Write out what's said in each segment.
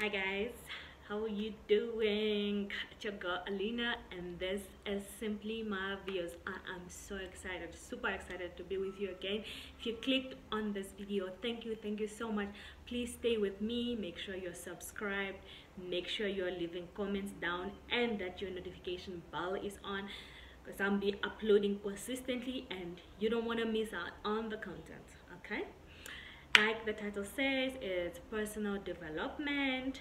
Hi guys, how are you doing? It's your girl Alina and this is Simply Marvelous. I am so excited, super excited to be with you again. If you clicked on this video, thank you so much. Please stay with me, make sure you're subscribed, make sure you're leaving comments down and that your notification bell is on, because I'll be uploading consistently and you don't want to miss out on the content. Okay, like the title says, it's personal development.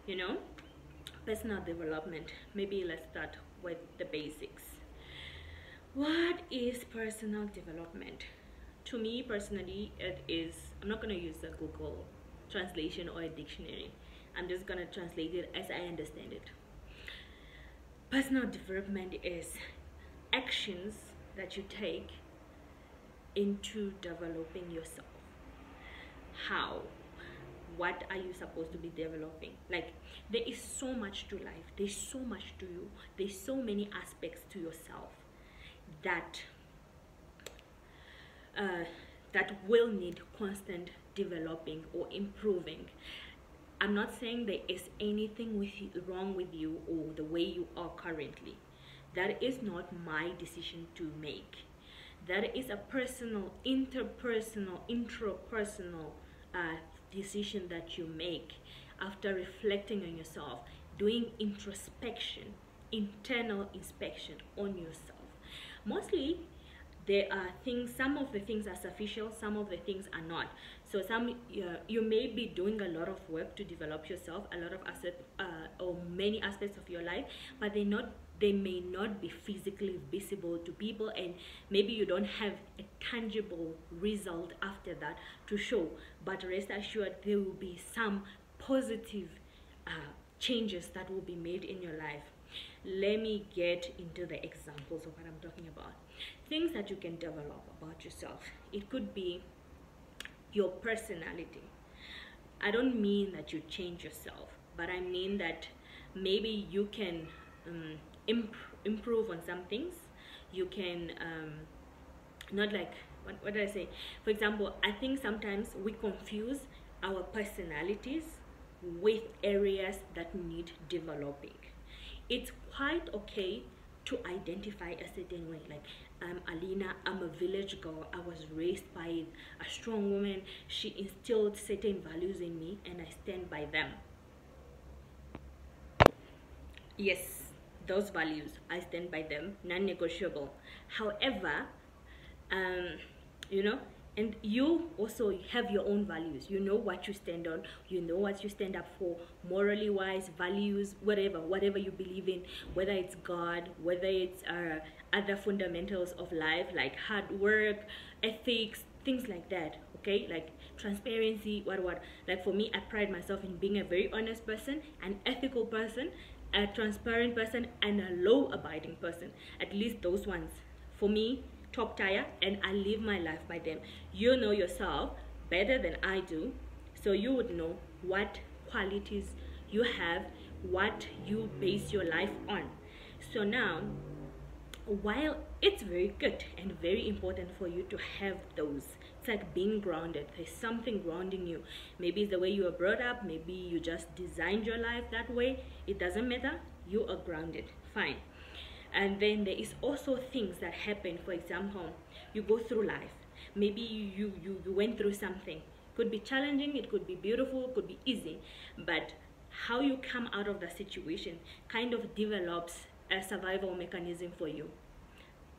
you know Personal development. Maybe let's start with the basics. What is personal development? To me personally, it is, I'm not going to use a Google translation or a dictionary. I'm just going to translate it as I understand it. Personal development is actions that you take into developing yourself. How? What are you supposed to be developing? Like, there is so much to life, there's so much to you, there's so many aspects to yourself that that will need constant developing or improving. I'm not saying there is anything wrong with you or the way you are currently. That is not my decision to make. That is a personal, interpersonal, intrapersonal decision that you make after reflecting on yourself, doing introspection, internal inspection on yourself. Mostly there are things, some of the things are sufficient, some of the things are not. So you may be doing a lot of work to develop yourself, a lot of or many aspects of your life, but they may not be physically visible to people, and maybe you don't have a tangible result after that to show. But rest assured, there will be some positive changes that will be made in your life. Let me get into the examples of what I'm talking about. Things that you can develop about yourself. It could be your personality. I don't mean that you change yourself, but I mean that maybe you can improve on some things. You can not like, what did I say? For example, I think sometimes we confuse our personalities with areas that need developing. It's quite okay to identify a certain way, like I'm Alina, I'm a village girl, I was raised by a strong woman, she instilled certain values in me and I stand by them. Yes, those values, I stand by them, non-negotiable. However, and you also have your own values. You know what you stand on, you know what you stand up for, morally wise, values, whatever you believe in, whether it's God, whether it's other fundamentals of life like hard work, ethics, things like that. Okay, like transparency, what like for me, I pride myself in being a very honest person, an ethical person, a transparent person, and a law-abiding person. At least those ones for me, top tier, and I live my life by them. You know yourself better than I do, so you would know what qualities you have, what you base your life on. So now, while it's very good and very important for you to have those, it's like being grounded. There's something grounding you. Maybe it's the way you were brought up, maybe you just designed your life that way. It doesn't matter, you are grounded, fine. And then there is also things that happen. For example, you go through life, maybe you went through something. It could be challenging, it could be beautiful, it could be easy, but how you come out of the situation kind of develops a survival mechanism for you.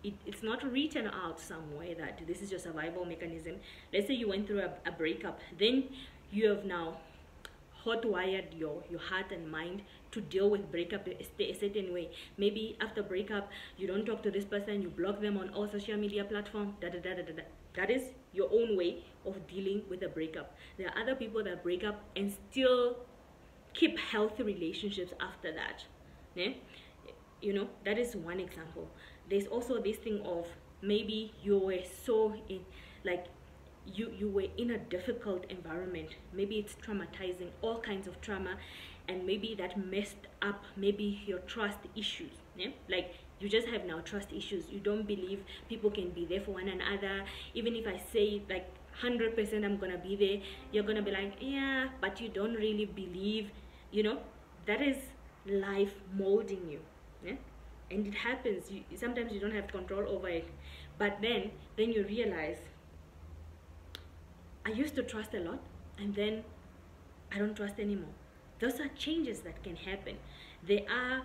It's not written out somewhere that this is your survival mechanism. Let's say you went through a breakup, then you have now hotwired your heart and mind to deal with breakup a certain way. Maybe after breakup, you don't talk to this person, you block them on all social media platforms, That is your own way of dealing with a breakup. There are other people that break up and still keep healthy relationships after that. Yeah? That is one example. There's also this thing of maybe you were so in, like, you were in a difficult environment. Maybe it's traumatizing, all kinds of trauma, and maybe that messed up maybe your trust issues. Yeah? Like, you just have now trust issues. You don't believe people can be there for one another. Even if I say like 100% I'm gonna be there, you're gonna be like, yeah, but you don't really believe you know, that is life molding you. Yeah? And it happens, sometimes you don't have control over it, but then you realize, I used to trust a lot, and then I don't trust anymore. Those are changes that can happen. There are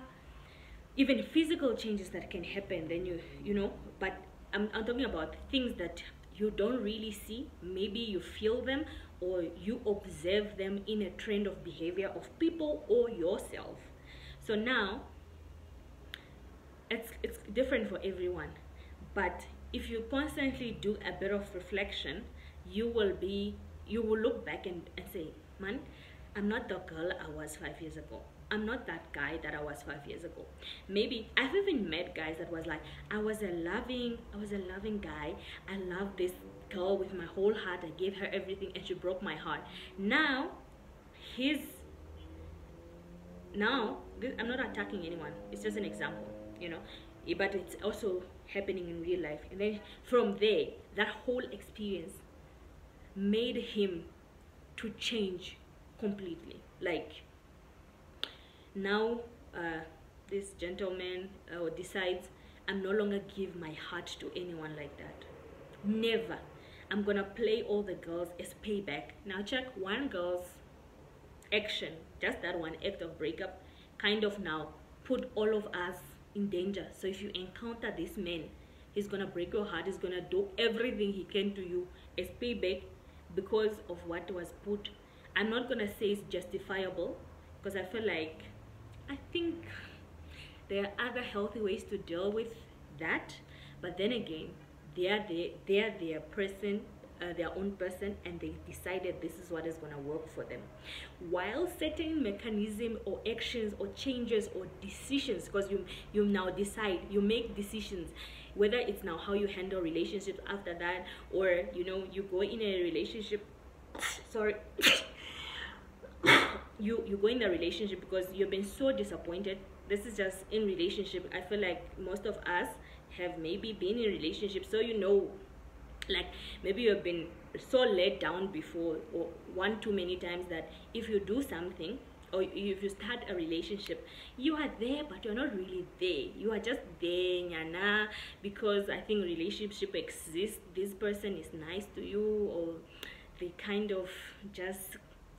even physical changes that can happen. Then you know, but I'm talking about things that you don't really see. Maybe you feel them, or you observe them in a trend of behavior of people or yourself. So now it's different for everyone, but if you constantly do a bit of reflection, you will look back and say, man, I'm not the girl I was 5 years ago. I'm not that guy that I was 5 years ago. Maybe I've even met guys that was like, I was a loving guy. I love this girl with my whole heart. I gave her everything and she broke my heart. Now I'm not attacking anyone. It's just an example, you know. But it's also happening in real life. And then from there, that whole experience made him to change completely. Like, now this gentleman decides, I'm no longer give my heart to anyone like that. Never. I'm gonna play all the girls as payback. Now check, one girl's action, just that one act of breakup, kind of now put all of us in danger. So if you encounter this man, he's gonna break your heart. He's gonna do everything he can to you as payback because of what was put. I'm not gonna say it's justifiable, because I feel like, I think there are other healthy ways to deal with that. But then again, they are their person, their own person, and they decided this is what is going to work for them. While certain mechanism or actions or changes or decisions, because you now decide, you make decisions, whether it's now how you handle relationships after that, or you know, you go in a relationship sorry you go in a relationship because you've been so disappointed. This is just in relationship. I feel like most of us have maybe been in relationships, so you know, like maybe you've been so let down before, or one too many times, that if you do something or if you start a relationship, you are there but you're not really there. You are just there, nyana, because I think relationship exists, this person is nice to you, or they kind of just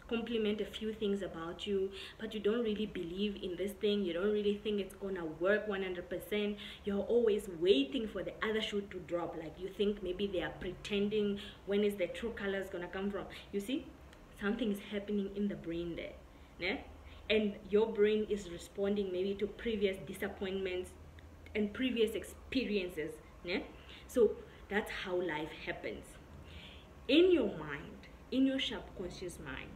compliment a few things about you, but you don't really believe in this thing. You don't really think it's gonna work 100%. You're always waiting for the other shoe to drop. Like, you think maybe they are pretending. When is the true colors gonna come from? You see, something is happening in the brain there, yeah? And your brain is responding maybe to previous disappointments and previous experiences, yeah? So that's how life happens. In your mind, in your subconscious mind,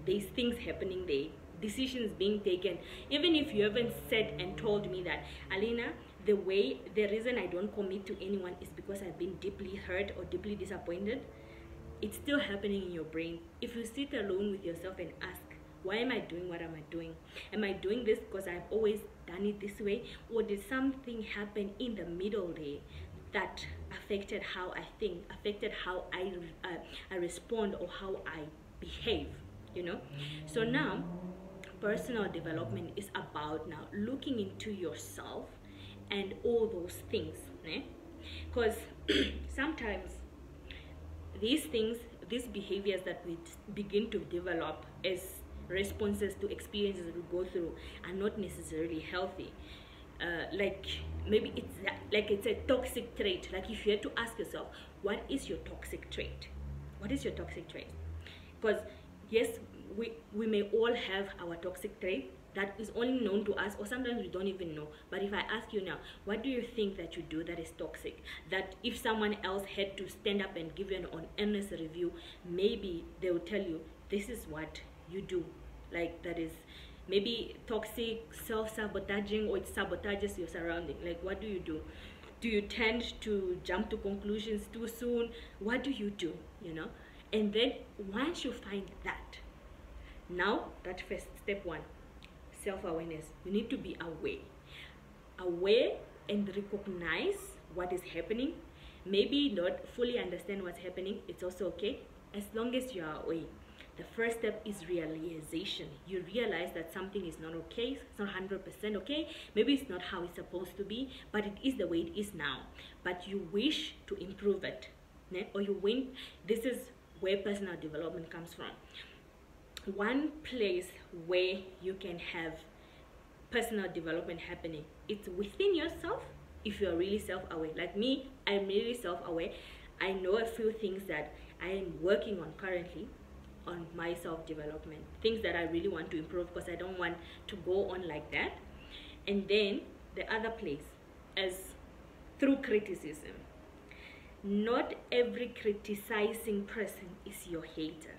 there's things happening there, decisions being taken. Even if you haven't said and told me that, Alina, the reason I don't commit to anyone is because I've been deeply hurt or deeply disappointed, it's still happening in your brain. If you sit alone with yourself and ask, why am I doing what am I doing? Am I doing this because I've always done it this way? Or did something happen in the middle there that affected how I think, affected how I respond, or how I behave? You know. So now personal development is about now looking into yourself and all those things, because sometimes these things, these behaviors that we begin to develop as responses to experiences that we go through are not necessarily healthy. Like maybe it's a toxic trait. Like, if you had to ask yourself, what is your toxic trait? What is your toxic trait? Because yes, we may all have our toxic trait that is only known to us, or sometimes we don't even know. But if I ask you now, what do you think that you do that is toxic? That if someone else had to stand up and give you an honest review, maybe they will tell you, this is what you do. Like, that is maybe toxic, self-sabotaging, or it sabotages your surrounding. Like, what do you do? Do you tend to jump to conclusions too soon? What do you do, you know? And then once you find that, now that first step one, self-awareness, you need to be aware and recognize what is happening. Maybe not fully understand what's happening, it's also okay, as long as you are aware. The first step is realization. You realize that something is not okay, it's not 100% okay, maybe it's not how it's supposed to be, but it is the way it is now. But you wish to improve it, or you win. This is where personal development comes from. One place where you can have personal development happening, it's within yourself. If you're really self-aware, like me, I'm really self-aware. I know a few things that I am working on currently on my self-development, things that I really want to improve, because I don't want to go on like that. And then the other place is through criticism. Not every criticizing person is your hater.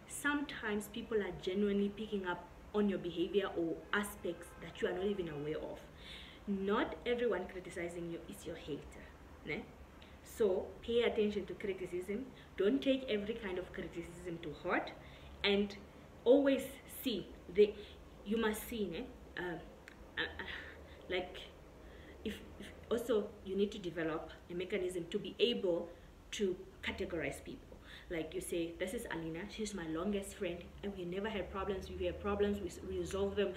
Sometimes people are genuinely picking up on your behavior or aspects that you are not even aware of. Not everyone criticizing you is your hater, né? So pay attention to criticism. Don't take every kind of criticism to heart, and always see you must see, né? Like if also you need to develop a mechanism to be able to categorize people. Like you say, this is Alina, she's my longest friend, and we never had problems. We have problems, we resolve them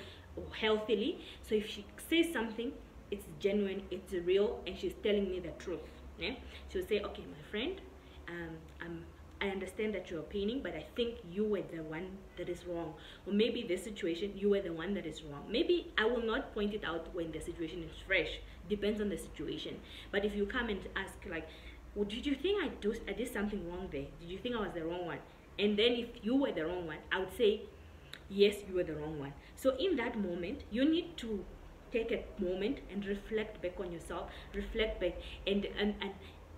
healthily. So if she says something, it's genuine, it's real, and she's telling me the truth. Yeah? She'll say, okay, my friend, I understand that you're painting, but I think you were the one that is wrong. Or maybe this situation, you were the one that is wrong. Maybe I will not point it out when the situation is fresh. Depends on the situation. But if you come and ask, like, well, did you think I did something wrong there? Did you think I was the wrong one? And then if you were the wrong one, I would say, yes, you were the wrong one. So in that moment, you need to take a moment and reflect back on yourself, reflect back, and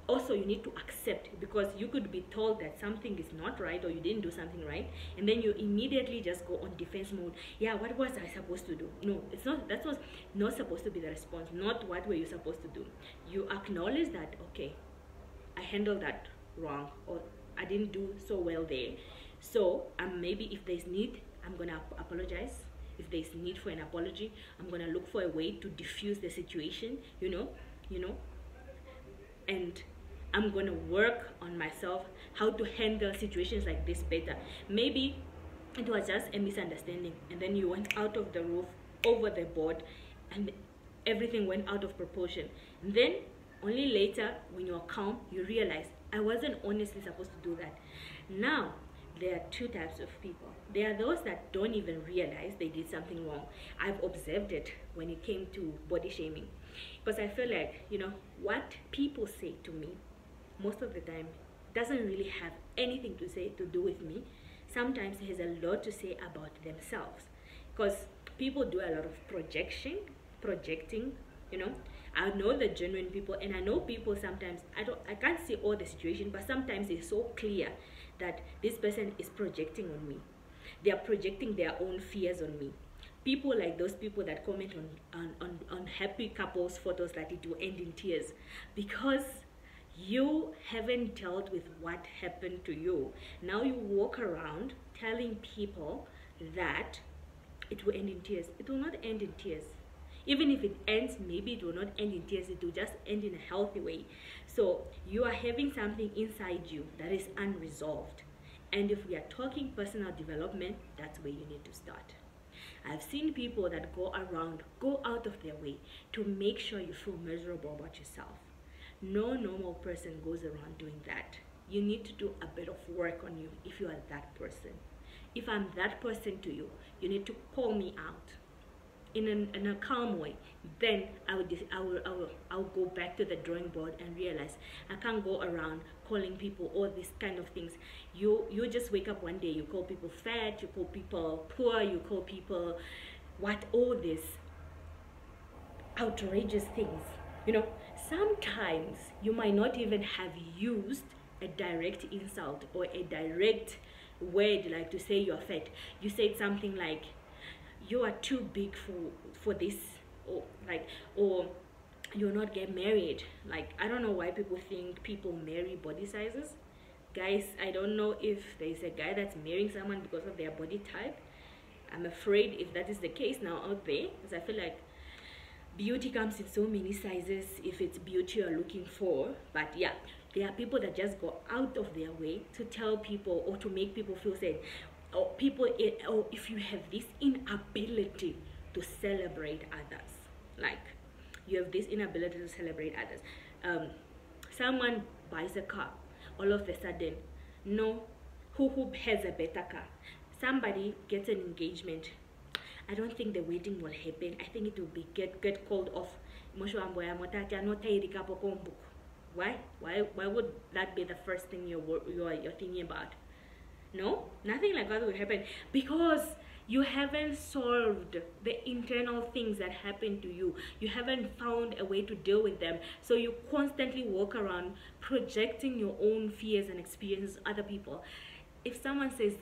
also you need to accept, because you could be told that something is not right or you didn't do something right, and then you immediately just go on defense mode. Yeah, what was I supposed to do? No, it's not. That was not supposed to be the response. Not what were you supposed to do. You acknowledge that, okay, I handled that wrong, or I didn't do so well there. So maybe if there's need, I'm gonna apologize. If there's need for an apology, I'm gonna look for a way to diffuse the situation, you know, and I'm gonna work on myself, how to handle situations like this better. Maybe it was just a misunderstanding, and then you went out of the roof, over the board, and everything went out of proportion. And then only later, when you're calm, you realize I wasn't honestly supposed to do that. Now, there are two types of people. There are those that don't even realize they did something wrong. I've observed it when it came to body shaming, because I feel like, what people say to me most of the time doesn't really have anything to do with me. Sometimes it has a lot to say about themselves, because people do a lot of projecting. I know the genuine people, and I know people sometimes, I can't see all the situation, but sometimes it's so clear that this person is projecting on me. They are projecting their own fears on me. People like those people that comment on happy couples photos that it will end in tears, because you haven't dealt with what happened to you. Now you walk around telling people that it will end in tears. It will not end in tears. Even if it ends, maybe it will not end in tears, it will just end in a healthy way. So you are having something inside you that is unresolved. And if we are talking personal development, that's where you need to start. I've seen people that go out of their way to make sure you feel miserable about yourself. No normal person goes around doing that. You need to do a bit of work on you if you are that person. If I'm that person to you, you need to call me out in a calm way. Then I'll go back to the drawing board and realize I can't go around calling people all these kind of things. You just wake up one day, you call people fat, you call people poor, you call people all these outrageous things. Sometimes you might not even have used a direct insult or a direct word, like to say you're fat. You said something like, you are too big for this, or you'll not get married. Like, I don't know why people think people marry body sizes. Guys, I don't know if there's a guy that's marrying someone because of their body type. I'm afraid if that is the case now out there, because I feel like beauty comes in so many sizes if it's beauty you're looking for. But yeah, there are people that just go out of their way to tell people or to make people feel sad. or people, or if you have this inability to celebrate others, like you have this inability to celebrate others. Someone buys a car, all of a sudden, no, who has a better car? Somebody gets an engagement. I don't think the wedding will happen. I think it will be get called off. Why? Why would that be the first thing you're thinking about? No, nothing like that will happen, because you haven't solved the internal things that happen to you. You haven't found a way to deal with them. So you constantly walk around projecting your own fears and experiences other people. If someone says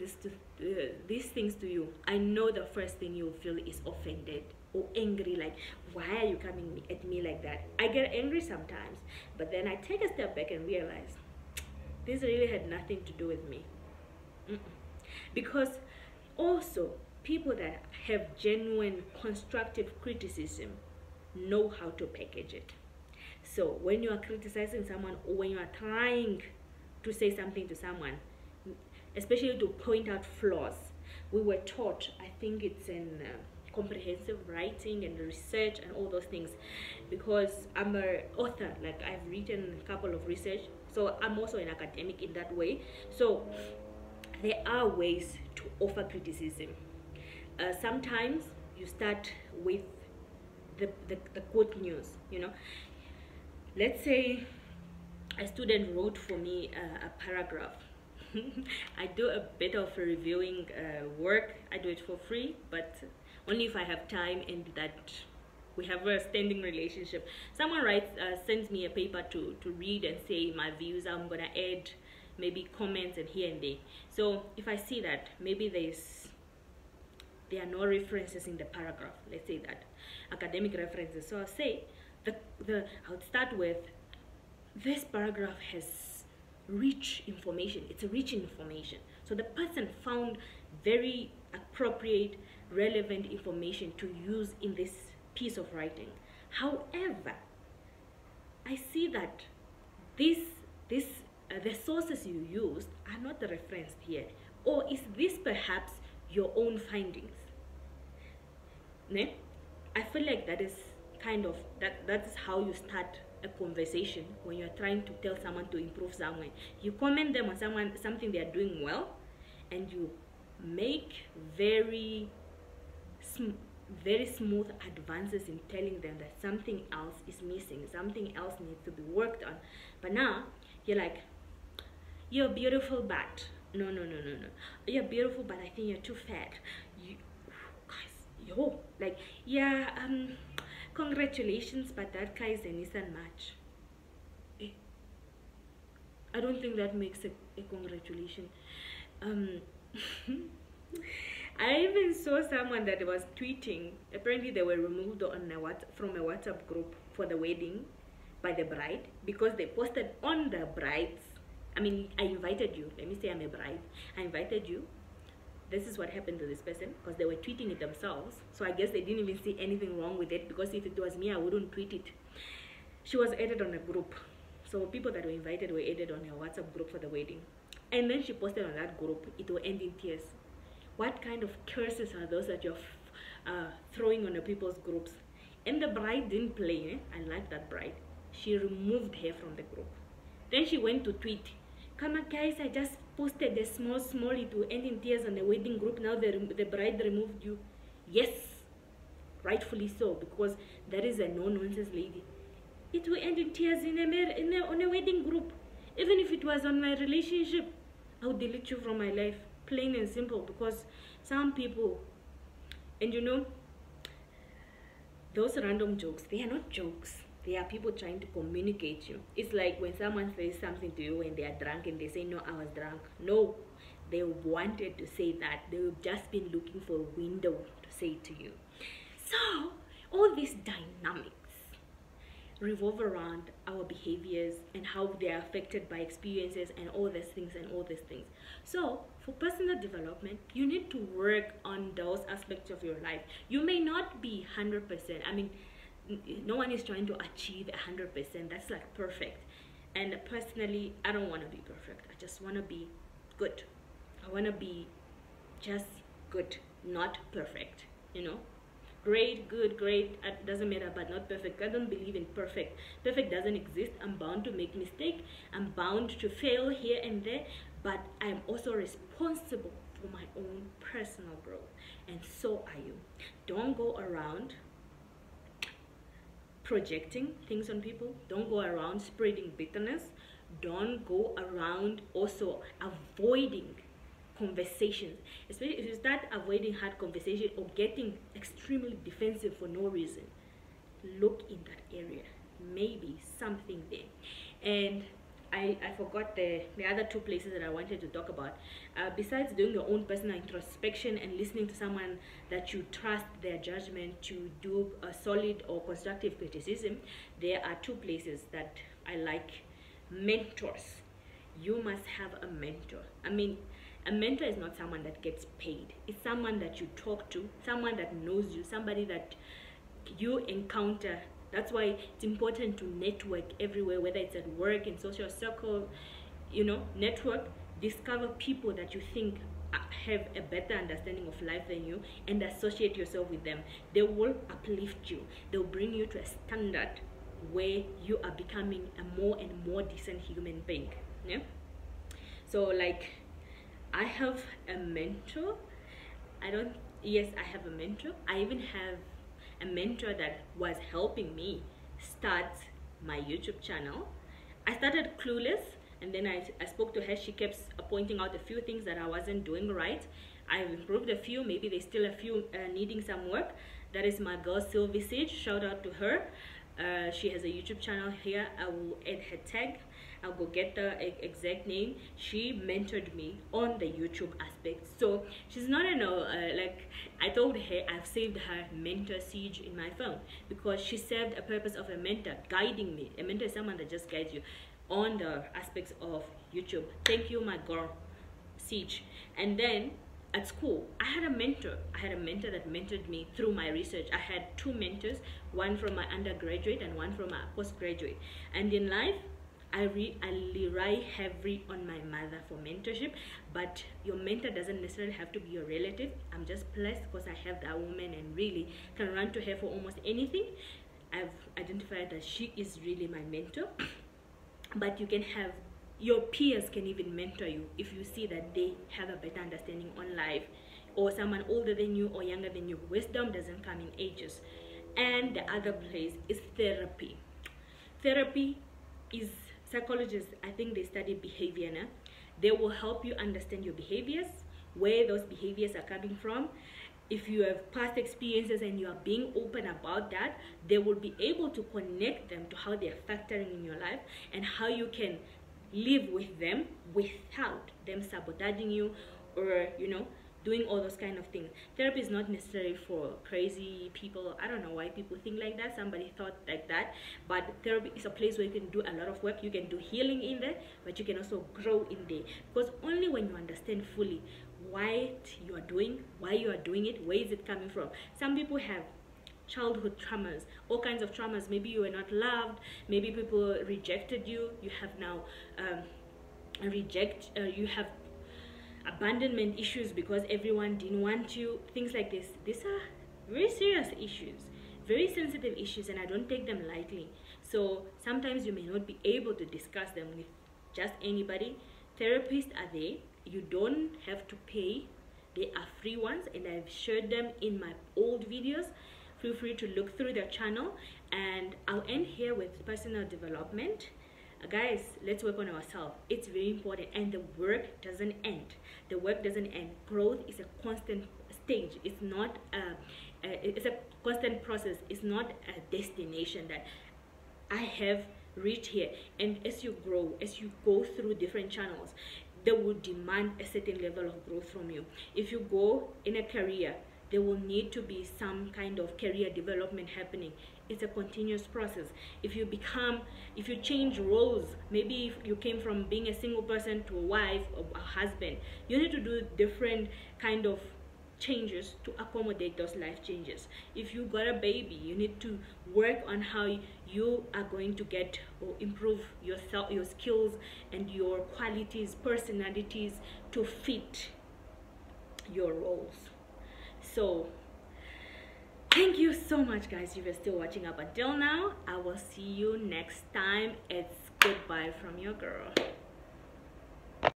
these things to you, I know the first thing you'll feel is offended or angry, like, why are you coming at me like that? I get angry sometimes, but then I take a step back and realize this really had nothing to do with me. Because also, people that have genuine constructive criticism know how to package it. So when you are criticizing someone, or when you are trying to say something to someone, especially to point out flaws, we were taught, I think it's in comprehensive writing and research and all those things, because I'm an author, like I've written a couple of research, so I'm also an academic in that way. So there are ways to offer criticism. Sometimes you start with the good news, you know. Let's say a student wrote for me a paragraph. I do a bit of reviewing work. I do it for free, but only if I have time and that we have a standing relationship. Someone sends me a paper to read and say my views. I'm gonna add maybe comments and here and there. So if I see that maybe there are no references in the paragraph, let's say that academic references, so I'll say I would start with, this paragraph has rich information. It's a rich information. So the person found very appropriate, relevant information to use in this piece of writing. However, I see that the sources you used are not referenced here. Or is this perhaps your own findings? Ne? I feel like that is kind of, that's how you start a conversation when you're trying to tell someone to improve somewhere. You comment them on something they are doing well, and you make very smooth advances in telling them that something else is missing, something else needs to be worked on. But now you're like, you're beautiful, but no, you're beautiful, but I think you're too fat. You guys, yo, like, yeah, congratulations, but that guy is a Nissan match. I don't think that makes a congratulation. I even saw someone that was tweeting. Apparently, they were removed from a WhatsApp group for the wedding by the bride, because they posted on the bride's. I mean, I invited you. Let me say I'm a bride. I invited you. This is what happened to this person, because they were tweeting it themselves. So I guess they didn't even see anything wrong with it, because if it was me, I wouldn't tweet it. She was added on a group. So people that were invited were added on her WhatsApp group for the wedding. And then she posted on that group, it will end in tears. What kind of curses are those that you're throwing on the people's groups? And the bride didn't play. I like that bride. She removed her from the group. Then she went to tweet, come on guys, I just posted a small, it will end in tears on the wedding group. Now the bride removed you. Yes, rightfully so, because that is a no-nonsense lady. It will end in tears on a wedding group. Even if it was on my relationship, I would delete you from my life. Plain and simple, because some people, and you know, those random jokes, they are not jokes. They are people trying to communicate you. It's like when someone says something to you when they are drunk and they say, no, I was drunk. No, they wanted to say that. They've just been looking for a window to say it to you. So all these dynamics revolve around our behaviors and how they are affected by experiences and all these things. So for personal development, you need to work on those aspects of your life. You may not be 100%. I mean, no one is trying to achieve 100%. That's like perfect. And personally, I don't want to be perfect. I just want to be good. I want to be just good, not perfect, you know. Great, good, great, it doesn't matter, but not perfect. I don't believe in perfect. Perfect doesn't exist. I'm bound to make mistake. I'm bound to fail here and there, but I'm also responsible for my own personal growth, and so are you. Don't go around projecting things on people. Don't go around spreading bitterness. Don't go around also avoiding conversations, especially if you start avoiding hard conversation or getting extremely defensive for no reason. Look in that area, maybe something there. And I forgot the other two places that I wanted to talk about. Besides doing your own personal introspection and listening to someone that you trust their judgment to do a solid or constructive criticism, there are two places that I like. Mentors. You must have a mentor. I mean, a mentor is not someone that gets paid. It's someone that you talk to, someone that knows you, somebody that you encounter. That's why it's important to network everywhere, whether it's at work, in social circle, you know, network, discover people that you think have a better understanding of life than you, and associate yourself with them. They will uplift you. They'll bring you to a standard where you are becoming a more and more decent human being. Yeah. So like, I have a mentor. Yes, I have a mentor. I even have a mentor that was helping me start my YouTube channel. I started clueless, and then I spoke to her. She kept pointing out a few things that I wasn't doing right. I've improved a few. Maybe there's still a few needing some work. That is my girl Sylvie Sage. Shout out to her. She has a YouTube channel here. I will add her tag. I'll go get the exact name. She mentored me on the YouTube aspect. So she's not like, I told her I've saved her mentor siege in my phone, because she served a purpose of a mentor, guiding me. A mentor is someone that just guides you on the aspects of YouTube. Thank you, my girl siege. And then at school, I had a mentor. I had a mentor that mentored me through my research. I had two mentors, one from my undergraduate and one from my postgraduate. And in life, I rely heavily on my mother for mentorship, but your mentor doesn't necessarily have to be your relative. I'm just blessed because I have that woman and really can run to her for almost anything. I've identified that she is really my mentor. But you can have, your peers can even mentor you if you see that they have a better understanding on life, or someone older than you or younger than you. Wisdom doesn't come in ages. And the other place is therapy. Therapy is, psychologists, I think they study behavior now. They will help you understand your behaviors, where those behaviors are coming from. If you have past experiences and you are being open about that, they will be able to connect them to how they are factoring in your life and how you can live with them without them sabotaging you or, you know, doing all those kind of things. Therapy is not necessarily for crazy people. I don't know why people think like that. Somebody thought like that. But therapy is a place where you can do a lot of work. You can do healing in there, but you can also grow in there. Because only when you understand fully what you are doing, why you are doing it, where is it coming from. Some people have childhood traumas, all kinds of traumas. Maybe you were not loved, maybe people rejected you. You have now you have abandonment issues because everyone didn't want you, things like this. These are very serious issues, very sensitive issues, and I don't take them lightly. So sometimes you may not be able to discuss them with just anybody. Therapists are there. You don't have to pay. They are free ones, and I've shared them in my old videos. Feel free to look through their channel. And I'll end here with personal development. Guys, let's work on ourselves. It's very important, and the work doesn't end. The work doesn't end. Growth is a constant stage. It's not it's a constant process. It's not a destination that I have reached here. And as you grow, as you go through different channels, they will demand a certain level of growth from you. If you go in a career, there will need to be some kind of career development happening. It's a continuous process. If you change roles, maybe if you came from being a single person to a wife or a husband, you need to do different kind of changes to accommodate those life changes. If you got a baby, you need to work on how you are going to get or improve yourself, your skills and your qualities, personalities to fit your roles. So thank you so much, guys, if you're still watching up until now. I will see you next time. It's goodbye from your girl.